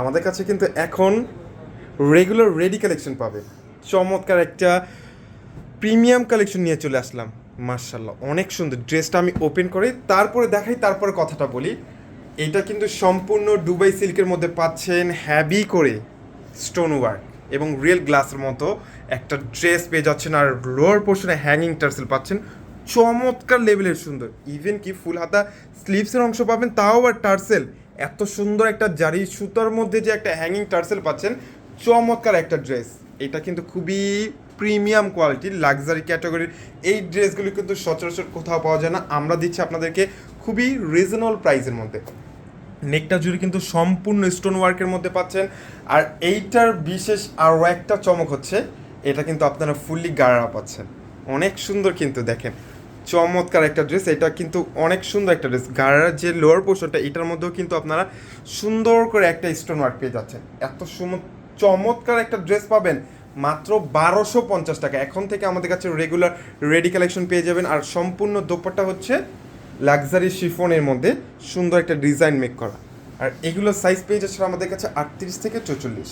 আমাদের কাছে কিন্তু এখন রেগুলার রেডি কালেকশন পাবে। চমৎকার একটা প্রিমিয়াম কালেকশন নিয়ে চলে আসলাম। মার্শাল্লাহ, অনেক সুন্দর। ড্রেসটা আমি ওপেন করি, তারপরে দেখাই, তারপরে কথাটা বলি। এটা কিন্তু সম্পূর্ণ দুবাই সিল্কের মধ্যে পাচ্ছেন হ্যাভি করে স্টোন ওয়ার্ক এবং রিয়েল গ্লাসের মতো একটা ড্রেস পেয়ে যাচ্ছেন। আর লোয়ার পোর্শনে হ্যাঙ্গিং টার্সেল পাচ্ছেন, চমৎকার লেভেলের সুন্দর। ইভেন কি ফুল হাতা স্লিভসের অংশ পাবেন, তাও আবার টার্সেল। এত সুন্দর একটা জারি সুতার মধ্যে যে একটা হ্যাঙ্গিং টার্সেল পাচ্ছেন, চমৎকার একটা ড্রেস। এটা কিন্তু খুবই প্রিমিয়াম কোয়ালিটির লাক্সারি ক্যাটাগরির এই ড্রেসগুলি কিন্তু সচরাচর কোথাও পাওয়া যায় না। আমরা দিচ্ছি আপনাদেরকে খুবই রিজনেবল প্রাইসের মধ্যে। নেকটা জুড়ে কিন্তু সম্পূর্ণ স্টোন ওয়ার্কের মধ্যে পাচ্ছেন। আর এইটার বিশেষ আরও একটা চমক হচ্ছে, এটা কিন্তু আপনারা ফুললি গাড়া পাচ্ছেন। অনেক সুন্দর কিন্তু, দেখেন চমৎকার একটা ড্রেস। এটা কিন্তু অনেক সুন্দর একটা ড্রেস। গাড়ার যে লোয়ার পোর্শনটা, এটার মধ্যেও কিন্তু আপনারা সুন্দর করে একটা স্টোন ওয়ার্ক পেয়ে যাচ্ছেন। এত চমৎকার একটা ড্রেস পাবেন মাত্র 1250 টাকা। এখন থেকে আমাদের কাছে রেগুলার রেডি কালেকশন পেয়ে যাবেন। আর সম্পূর্ণ দোপাট্টা হচ্ছে লাক্সারি শিফনের মধ্যে সুন্দর একটা ডিজাইন মেক করা। আর এগুলোর সাইজ পেয়ে যাচ্ছে আমাদের কাছে 38 থেকে 44।